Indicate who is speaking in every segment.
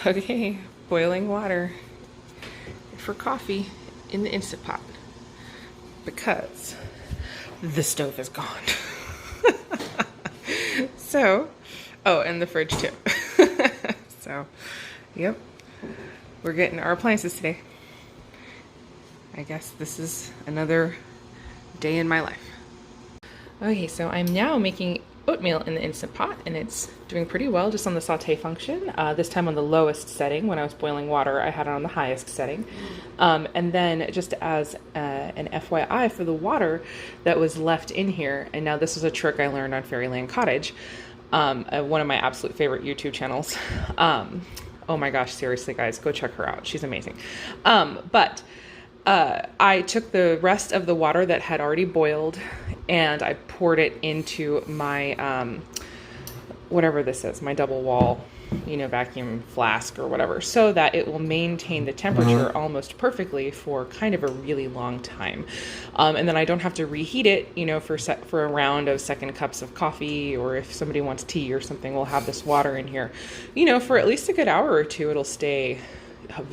Speaker 1: Okay, boiling water for coffee in the Instant Pot because the stove is gone. So, oh, and the fridge too. So, yep, we're getting our appliances today. I guess this is another day in my life. Okay, so I'm now making oatmeal in the Instant Pot, and it's doing pretty well just on the saute function. This time on the lowest setting. When I was boiling water, I had it on the highest setting. And then just as an FYI for the water that was left in here, and now this is a trick I learned on Fairyland Cottage, one of my absolute favorite YouTube channels. Oh my gosh, seriously guys, go check her out. She's amazing. I took the rest of the water that had already boiled and I poured it into my, whatever this is, my double wall, vacuum flask or whatever, so that it will maintain the temperature almost perfectly for kind of a really long time. And then I don't have to reheat it, for a round of second cups of coffee, or if somebody wants tea or something, we'll have this water in here, for at least a good hour or two. It'll stay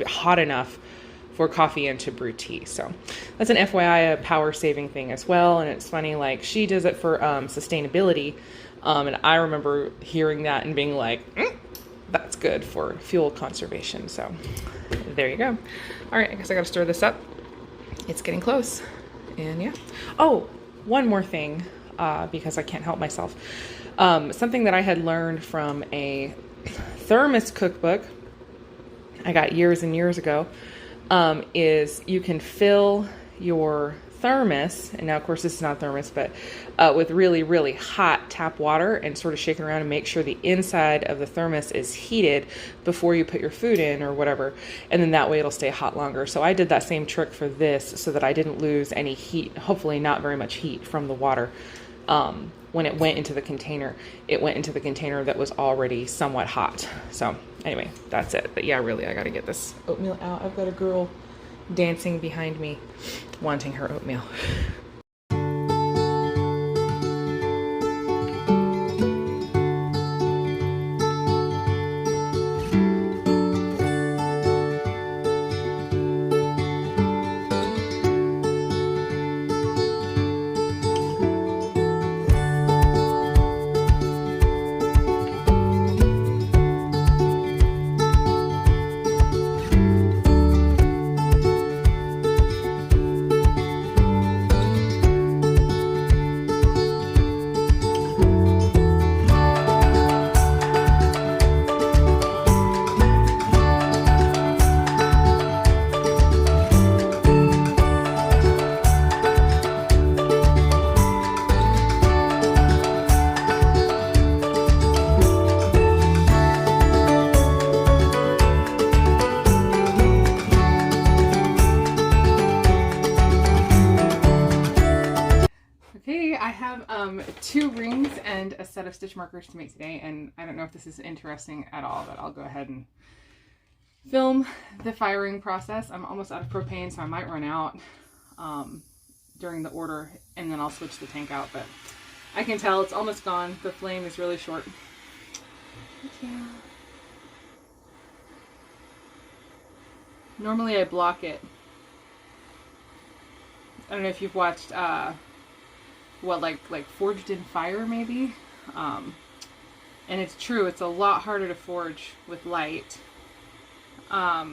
Speaker 1: hot enough for coffee and to brew tea. So that's an FYI, a power saving thing as well. And it's funny, like she does it for sustainability. And I remember hearing that and being like, that's good for fuel conservation. So there you go. All right, I guess I got to stir this up. It's getting close. And yeah. Oh, one more thing, because I can't help myself. Something that I had learned from a thermos cookbook I got years and years ago, is you can fill your thermos, and now of course this is not a thermos, but with really, really hot tap water, and sort of shake it around and make sure the inside of the thermos is heated before you put your food in or whatever, and then that way it'll stay hot longer. So I did that same trick for this so that I didn't lose any heat, hopefully not very much heat from the water. When it went into the container, it went into the container that was already somewhat hot. So anyway, that's it. But yeah, really, I got to get this oatmeal out. I've got a girl dancing behind me wanting her oatmeal. Okay, I have 2 rings and a set of stitch markers to make today, and I don't know if this is interesting at all, but I'll go ahead and film the firing process. I'm almost out of propane, so I might run out during the order, and then I'll switch the tank out, but I can tell it's almost gone. The flame is really short. Yeah. Normally I block it. I don't know if you've watched like Forged in Fire maybe, and it's true, it's a lot harder to forge with light. I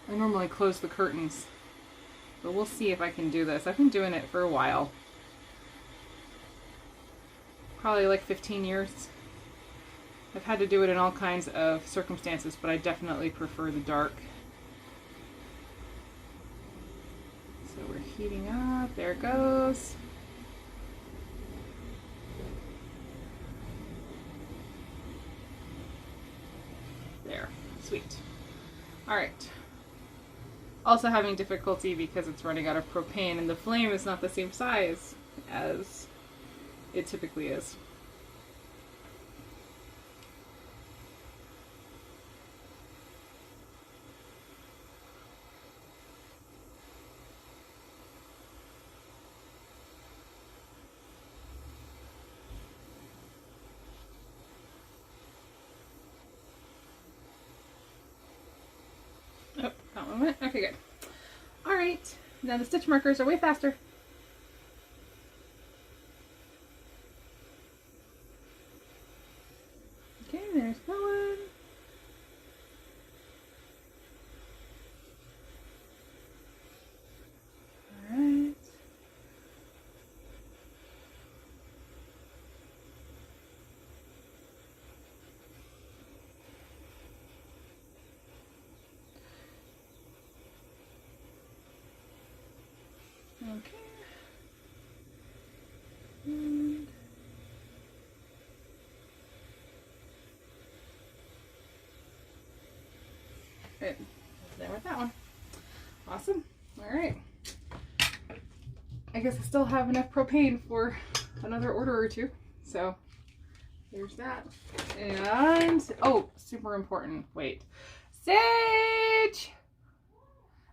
Speaker 1: normally close the curtains, but we'll see if I can do this. I've been doing it for a while, probably like 15 years. I've had to do it in all kinds of circumstances, but I definitely prefer the dark. So we're heating up, there it goes. There, sweet. All right. Also having difficulty because it's running out of propane and the flame is not the same size as it typically is. Okay, good. All right, now the stitch markers are way faster. Okay, there's one. All right. Okay. And good. There with that one. Awesome. All right. I guess I still have enough propane for another order or two. So there's that. And oh, super important. Wait. Sage!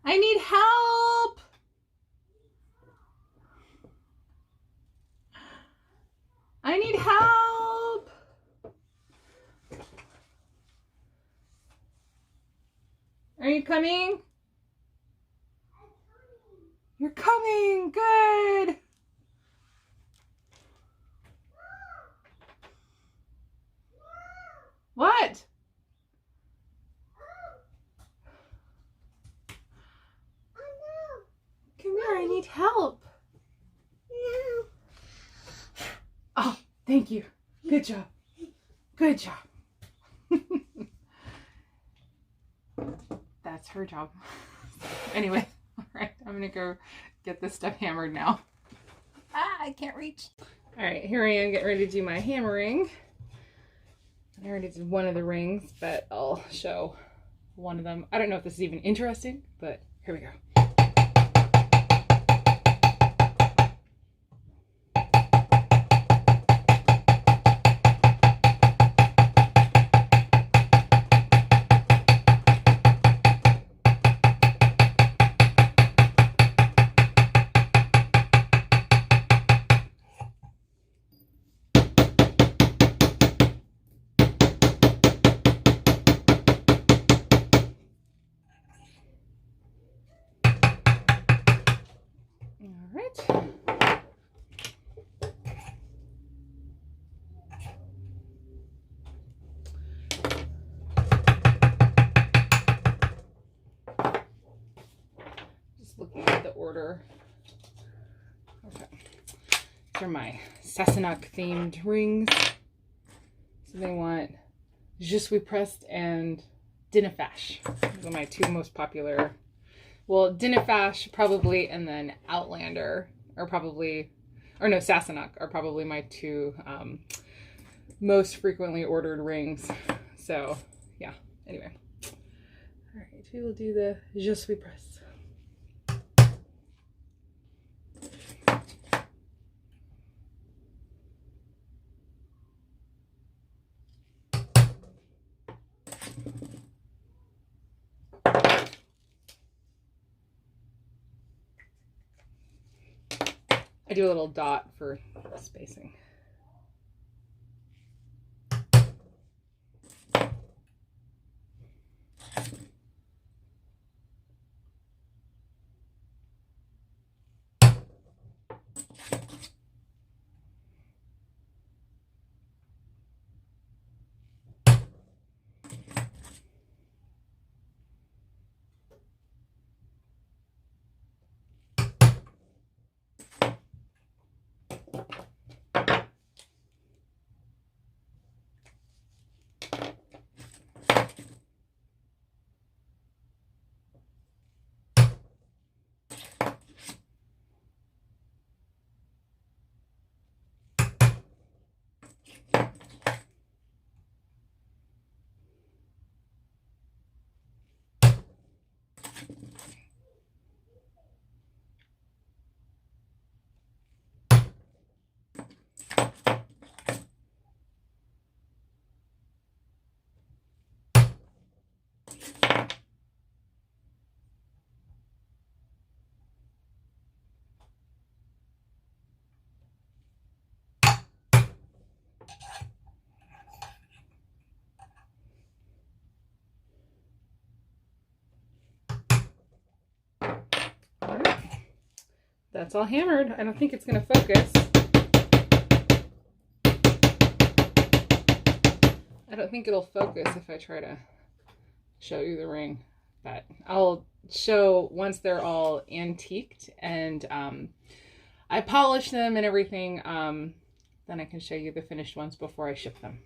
Speaker 1: I need help! I need help! Are you coming? You're coming! Good! What? Come here, I need help. Oh, thank you. Good job. Good job. That's her job. Anyway, all right, I'm gonna go get this stuff hammered now. Ah, I can't reach. All right, here I am getting ready to do my hammering. I already did one of the rings, but I'll show one of them. I don't know if this is even interesting, but here we go. Looking at the order. Okay. These are my Sassenach themed rings. So they want Je suis pressed and Dinnerfash. Those are my two most popular. Well, Dinnerfash probably, and then Outlander are probably, or no, Sassenach are probably my two most frequently ordered rings. So yeah, anyway. All right, we will do the Je suis pressed. I do a little dot for spacing. that's all hammered. I don't think it's gonna focus. I don't think it'll focus if I try to show you the ring, but I'll show once they're all antiqued and I polish them and everything, then I can show you the finished ones before I ship them.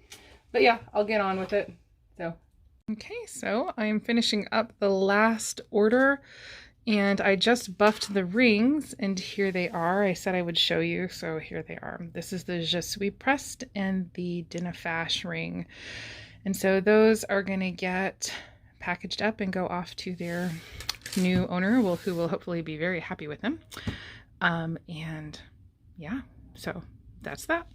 Speaker 1: But yeah, I'll get on with it. So okay, so I'm finishing up the last order and I just buffed the rings and here they are. I said I would show you, so here they are. This is the Je suis pressed and the Dinnerfash ring. And so those are gonna get packaged up and go off to their new owner, who will hopefully be very happy with them. And yeah, so that's that.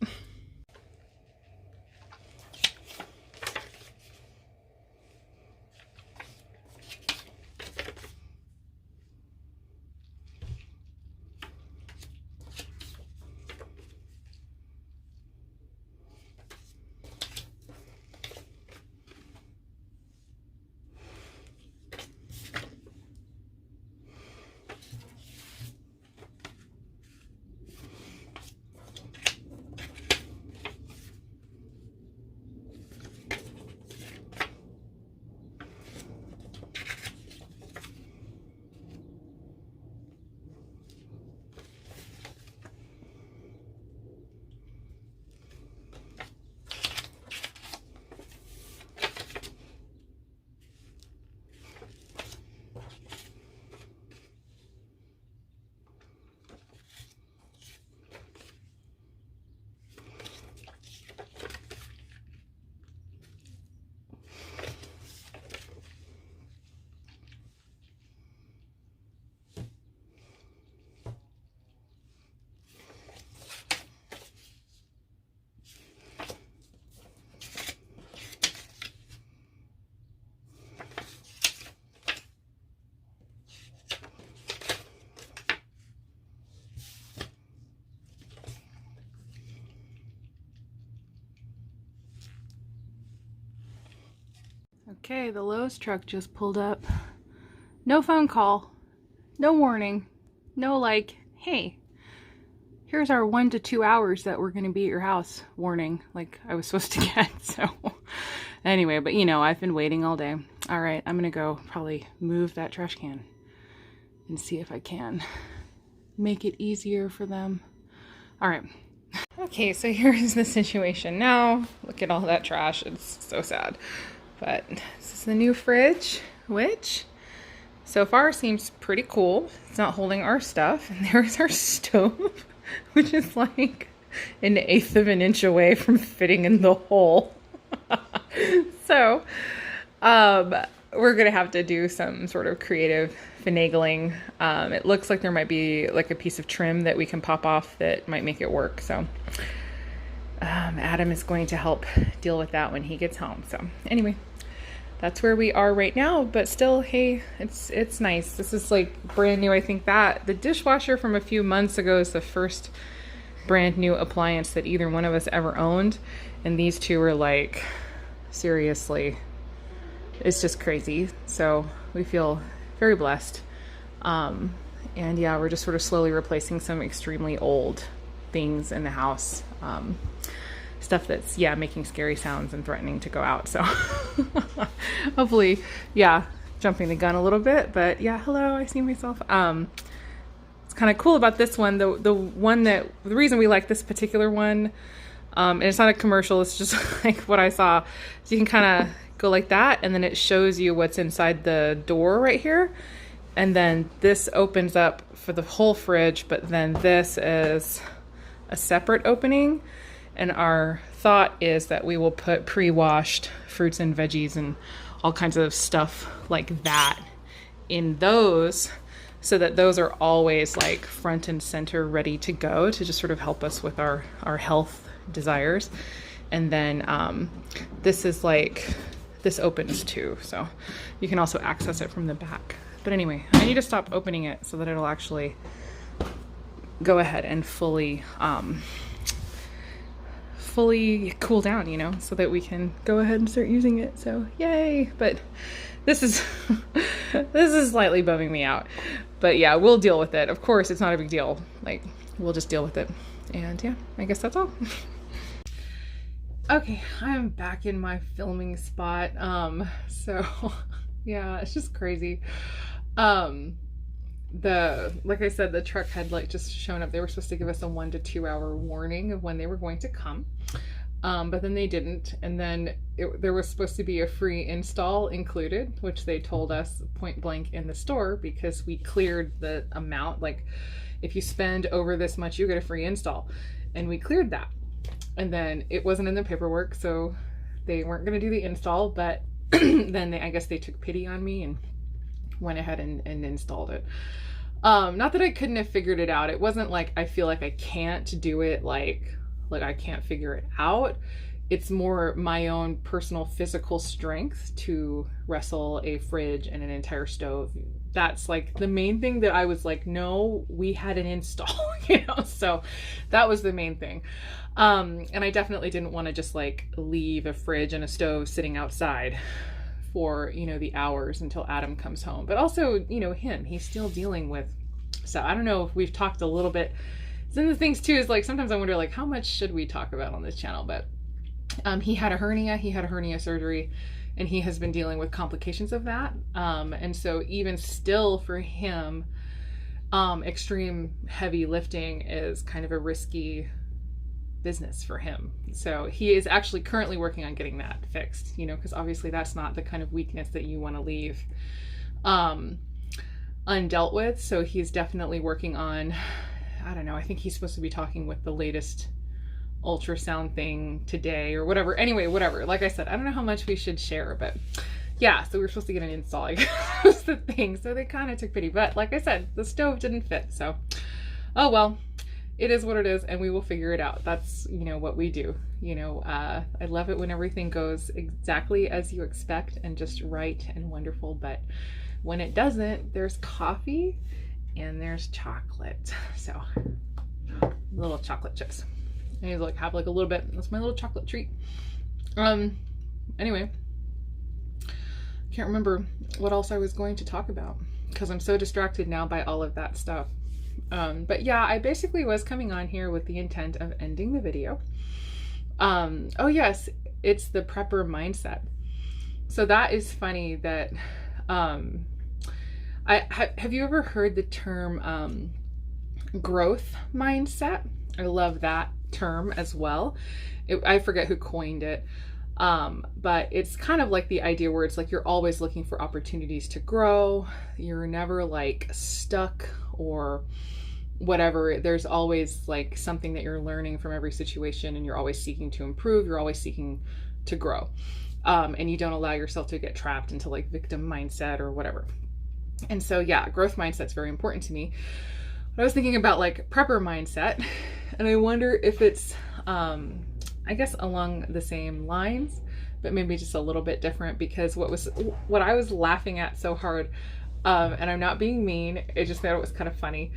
Speaker 1: Okay, the Lowe's truck just pulled up. No phone call, no warning, no like, hey, here's our 1 to 2 hours that we're going to be at your house warning, like I was supposed to get. So anyway, but you know, I've been waiting all day. All right, I'm going to go probably move that trash can and see if I can make it easier for them. All right. Okay, so here's the situation now. Look at all that trash. It's so sad. But this is the new fridge, which so far seems pretty cool. It's not holding our stuff. And there's our stove, which is like 1/8 of an inch away from fitting in the hole. So we're gonna have to do some sort of creative finagling. It looks like there might be like a piece of trim that we can pop off that might make it work. So Adam is going to help deal with that when he gets home. So anyway, that's where we are right now, but still, hey, it's nice. This is like brand new. I think that the dishwasher from a few months ago is the first brand new appliance that either one of us ever owned. And these two are like, seriously, it's just crazy. So we feel very blessed. And yeah, we're just sort of slowly replacing some extremely old things in the house. Stuff that's, yeah, making scary sounds and threatening to go out. So hopefully, yeah, jumping the gun a little bit, but yeah, hello, I see myself. It's kind of cool about this one. The reason we like this particular one, and it's not a commercial, it's just like what I saw. So you can kind of go like that, and then it shows you what's inside the door right here. And then this opens up for the whole fridge, but then this is a separate opening. And our thought is that we will put pre-washed fruits and veggies and all kinds of stuff like that in those, so that those are always like front and center, ready to go, to just sort of help us with our health desires. And then this is like, this opens too, so you can also access it from the back. But anyway, I need to stop opening it so that it'll actually go ahead and fully cool down, you know, so that we can go ahead and start using it. So yay. But this is This is slightly bumming me out. But yeah, we'll deal with it. Of course, it's not a big deal. Like, we'll just deal with it. And yeah, I guess that's all. Okay, I'm back in my filming spot. So yeah, it's just crazy. Like I said, the truck had like just shown up. They were supposed to give us a 1 to 2 hour warning of when they were going to come. But then they didn't. And then there was supposed to be a free install included, which they told us point blank in the store because we cleared the amount. Like, if you spend over this much, you get a free install. And we cleared that. And then it wasn't in the paperwork, so they weren't going to do the install. But then I guess they took pity on me and went ahead and installed it. Not that I couldn't have figured it out. It wasn't like I feel like I can't do it, like I can't figure it out. It's more my own personal physical strength to wrestle a fridge and an entire stove. That's like the main thing that I was like, no, we had an install, you know? So that was the main thing. And I definitely didn't want to just like leave a fridge and a stove sitting outside for, you know, the hours until Adam comes home. But also, you know, he's still dealing with, so I don't know if we've talked a little bit. Some of the things too is like, sometimes I wonder like, how much should we talk about on this channel? But he had a hernia surgery, and he has been dealing with complications of that. And so even still for him, extreme heavy lifting is kind of a risky business for him. So he is actually currently working on getting that fixed, you know, because obviously that's not the kind of weakness that you want to leave undealt with. So he's definitely working on, I don't know, I think he's supposed to be talking with the latest ultrasound thing today or whatever. Anyway, whatever. Like I said, I don't know how much we should share, but yeah, so we were supposed to get an install. Like, was the thing. So they kind of took pity. But like I said, the stove didn't fit. So, oh well, it is what it is, and we will figure it out. That's, you know, what we do. You know, I love it when everything goes exactly as you expect and just right and wonderful. But when it doesn't, there's coffee and there's chocolate. So, little chocolate chips. I need to like have like a little bit. That's my little chocolate treat. Anyway, can't remember what else I was going to talk about because I'm so distracted now by all of that stuff. But yeah, I basically was coming on here with the intent of ending the video. Oh yes, it's the prepper mindset. So that is funny that, have you ever heard the term, growth mindset? I love that term as well. I forget who coined it. But it's kind of like the idea where it's like you're always looking for opportunities to grow. You're never like stuck or whatever. There's always like something that you're learning from every situation, and you're always seeking to improve. You're always seeking to grow. And you don't allow yourself to get trapped into like victim mindset or whatever. And so, yeah, growth mindset's very important to me. But I was thinking about like prepper mindset, and I wonder if it's, I guess along the same lines, but maybe just a little bit different, because what I was laughing at so hard, and I'm not being mean, I just thought it was kind of funny.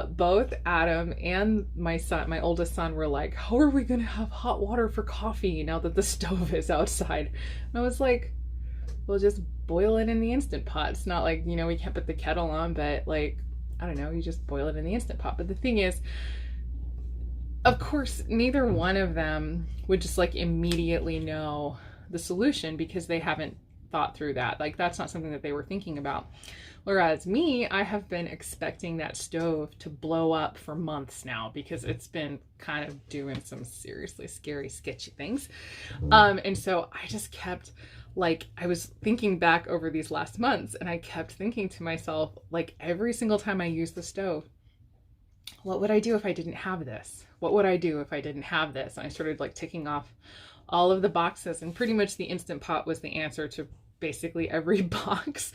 Speaker 1: Both Adam and my son, my oldest son, were like, how are we going to have hot water for coffee now that the stove is outside? And I was like, we'll just boil it in the Instant Pot. It's not like, you know, we can't put the kettle on, but like, I don't know, you just boil it in the Instant Pot. But the thing is, of course, neither one of them would just like immediately know the solution because they haven't thought through that. Like, that's not something that they were thinking about. Whereas me, I have been expecting that stove to blow up for months now because it's been kind of doing some seriously scary, sketchy things. And so I just kept like, I was thinking back over these last months, and I kept thinking to myself, like every single time I use the stove, what would I do if I didn't have this? What would I do if I didn't have this? And I started like ticking off all of the boxes, and pretty much the Instant Pot was the answer to basically every box.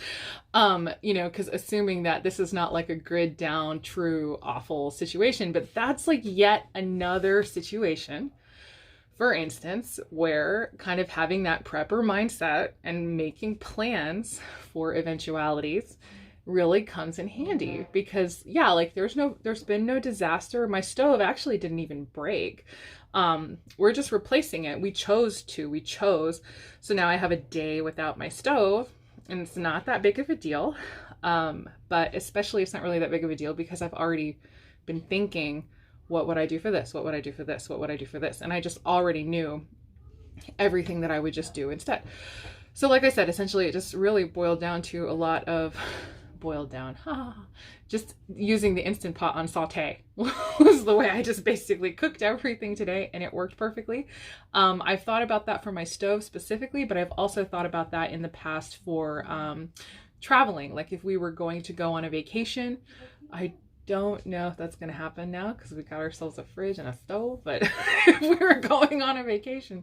Speaker 1: You know, because assuming that this is not like a grid down, true, awful situation, but that's like yet another situation, for instance, where kind of having that prepper mindset and making plans for eventualities really comes in handy. Because yeah, like there's been no disaster. My stove actually didn't even break. We're just replacing it. We chose. So now I have a day without my stove, And it's not that big of a deal. But especially it's not really that big of a deal because I've already been thinking, what would I do for this? What would I do for this? What would I do for this? And I just already knew everything that I would just do instead. So like I said, essentially it just really boiled down to a lot of just using the Instant Pot on saute was the way I just basically cooked everything today, and it worked perfectly. I've thought about that for my stove specifically, but I've also thought about that in the past for traveling. Like if we were going to go on a vacation, I don't know if that's going to happen now because we got ourselves a fridge and a stove, but if we were going on a vacation,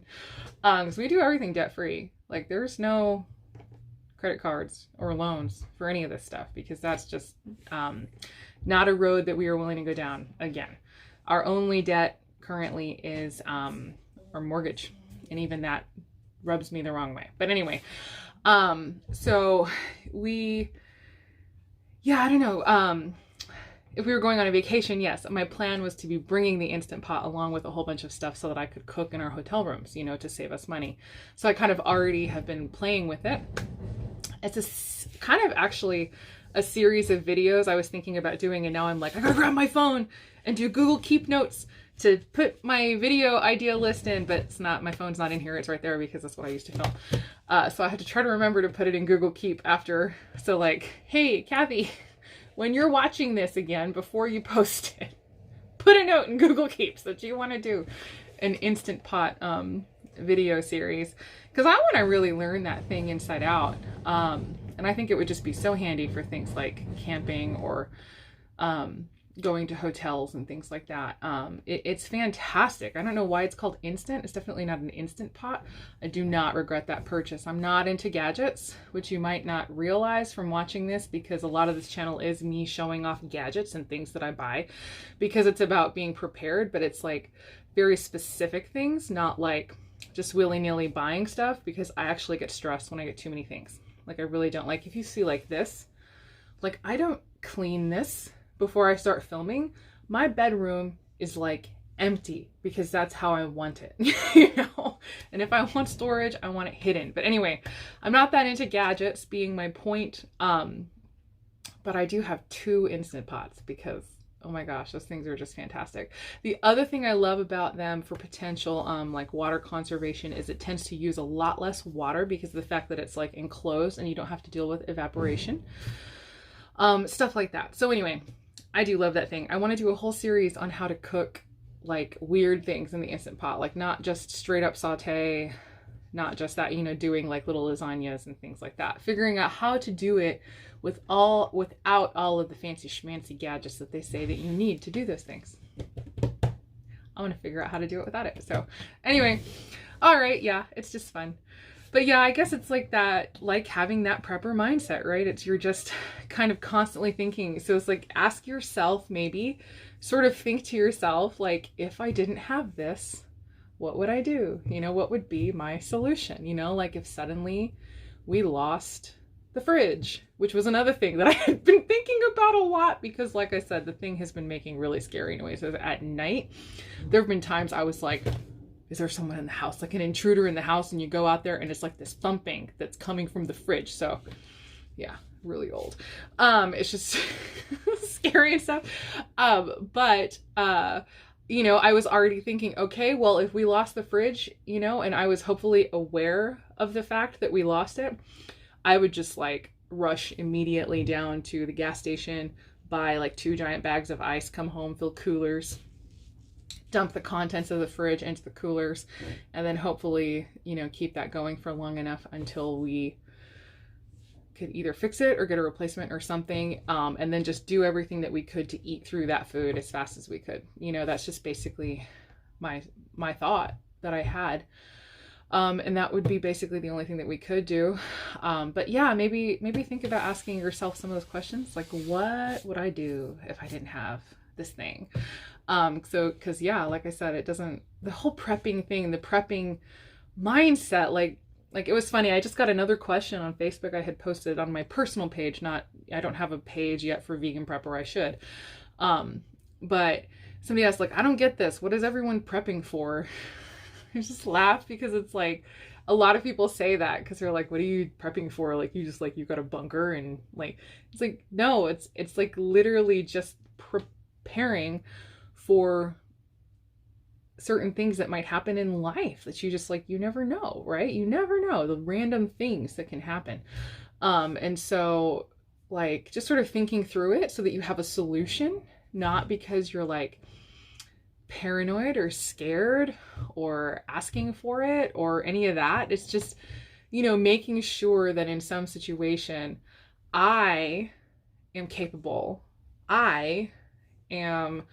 Speaker 1: because we do everything debt free. Like there's no credit cards or loans for any of this stuff because that's just not a road that we are willing to go down again. Our only debt currently is our mortgage, and even that rubs me the wrong way. But anyway, so I don't know. If we were going on a vacation, yes, my plan was to be bringing the Instant Pot along with a whole bunch of stuff so that I could cook in our hotel rooms, you know, to save us money. So I kind of already have been playing with it. It's kind of actually a series of videos I was thinking about doing, and now I'm like, I gotta grab my phone and do Google Keep Notes to put my video idea list in, but it's not, my phone's not in here, it's right there because that's what I used to film. So I have to try to remember to put it in Google Keep after. So like, hey, Kathy, when you're watching this again, before you post it, put a note in Google Keeps that you want to do an Instant Pot video series, because I want to really learn that thing inside out. And I think it would just be so handy for things like camping or going to hotels and things like that. It's fantastic. I don't know why it's called instant. It's definitely not an Instant Pot. I do not regret that purchase. I'm not into gadgets, which you might not realize from watching this, because a lot of this channel is me showing off gadgets and things that I buy, because it's about being prepared, but it's like very specific things, not like just willy-nilly buying stuff, because I actually get stressed when I get too many things. Like I really don't like, if you see like this, like I don't clean this before I start filming. My bedroom is like empty because that's how I want it, you know? And if I want storage, I want it hidden. But anyway, I'm not that into gadgets being my point. But I do have 2 Instant Pots because, oh my gosh, those things are just fantastic. The other thing I love about them for potential like water conservation is it tends to use a lot less water because of the fact that it's like enclosed and you don't have to deal with evaporation. Stuff like that. So anyway, I do love that thing. I want to do a whole series on how to cook like weird things in the Instant Pot, like not just straight up saute, not just that, you know, doing like little lasagnas and things like that. Figuring out how to do it without all of the fancy schmancy gadgets that they say that you need to do those things. I want to figure out how to do it without it. So anyway, all right, yeah, it's just fun. But yeah, I guess it's like that, like having that prepper mindset, right? It's, you're just kind of constantly thinking. So it's like, ask yourself, maybe sort of think to yourself, like, if I didn't have this, what would I do? You know, what would be my solution? You know, like if suddenly we lost the fridge, which was another thing that I had been thinking about a lot, because like I said, the thing has been making really scary noises at night. There have been times I was like, is there someone in the house, like an intruder in the house? And you go out there and it's like this thumping that's coming from the fridge. So yeah, really old. It's just scary and stuff. You know, I was already thinking, okay, well, if we lost the fridge, you know, and I was hopefully aware of the fact that we lost it, I would just like rush immediately down to the gas station, buy like 2 giant bags of ice, come home, fill coolers, dump the contents of the fridge into the coolers, and then hopefully, you know, keep that going for long enough until we could either fix it or get a replacement or something, and then just do everything that we could to eat through that food as fast as we could. You know, that's just basically my thought that I had. And that would be basically the only thing that we could do. But yeah, maybe think about asking yourself some of those questions, like what would I do if I didn't have this thing? Cause yeah, like I said, it doesn't, the whole prepping thing, the prepping mindset, like it was funny. I just got another question on Facebook. I had posted on my personal page, I don't have a page yet for Vegan Prepper. I should. But somebody asked, like, I don't get this. What is everyone prepping for? I just laugh because it's like, a lot of people say that because they're like, what are you prepping for? Like, you just like, you got a bunker and like, it's like, no, it's like literally just preparing for certain things that might happen in life that you just like, you never know, right? You never know the random things that can happen. And so like just sort of thinking through it so that you have a solution, not because you're like paranoid or scared or asking for it or any of that. It's just, you know, making sure that in some situation I am capable. I am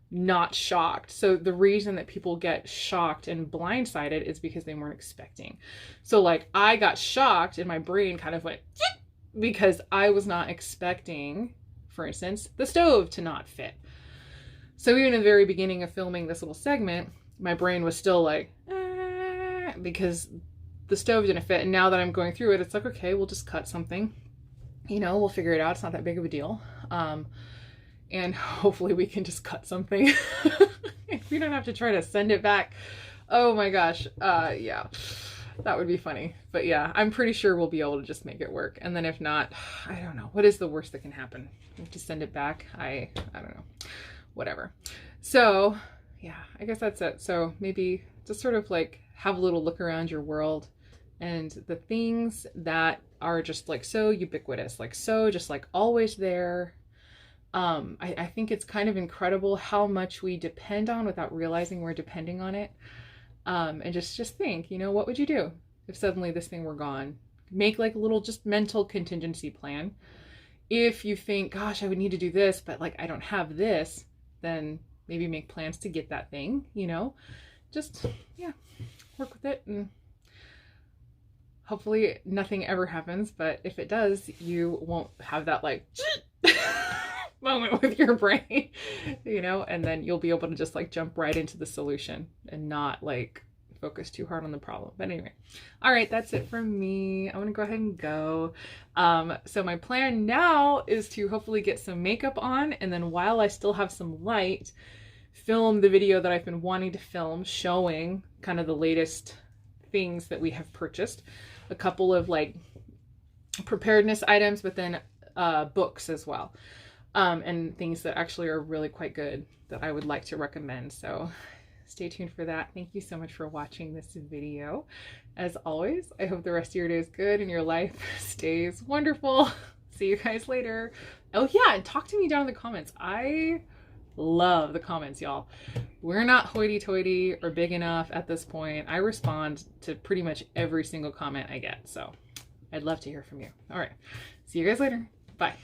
Speaker 1: not shocked. So the reason that people get shocked and blindsided is because they weren't expecting. So like I got shocked and my brain kind of went because I was not expecting, for instance, the stove to not fit. So even in the very beginning of filming this little segment, my brain was still like, because the stove didn't fit. And now that I'm going through it, it's like, okay, we'll just cut something. You know, we'll figure it out. It's not that big of a deal. And hopefully we can just cut something. We don't have to try to send it back. Oh my gosh. Yeah, that would be funny. But yeah, I'm pretty sure we'll be able to just make it work. And then if not, I don't know. What is the worst that can happen? We have to send it back. I don't know. Whatever. So yeah, I guess that's it. So maybe just sort of like have a little look around your world and the things that are just like so ubiquitous, like so just like always there. I think it's kind of incredible how much we depend on without realizing we're depending on it. And just think, you know, what would you do if suddenly this thing were gone? Make like a little just mental contingency plan. If you think, gosh, I would need to do this, but like I don't have this, then maybe make plans to get that thing, you know, just, yeah, work with it. And hopefully nothing ever happens, but if it does, you won't have that like moment with your brain, you know, and then you'll be able to just like jump right into the solution and not like focus too hard on the problem. But anyway, all right, that's it from me. I'm gonna go ahead and go. So my plan now is to hopefully get some makeup on, and then while I still have some light, film the video that I've been wanting to film, showing kind of the latest things that we have purchased, a couple of like preparedness items, but then books as well. And things that actually are really quite good that I would like to recommend. So stay tuned for that. Thank you so much for watching this video. As always, I hope the rest of your day is good and your life stays wonderful. See you guys later. Oh yeah, and talk to me down in the comments. I love the comments, y'all. We're not hoity-toity or big enough at this point. I respond to pretty much every single comment I get. So I'd love to hear from you. All right. See you guys later. Bye.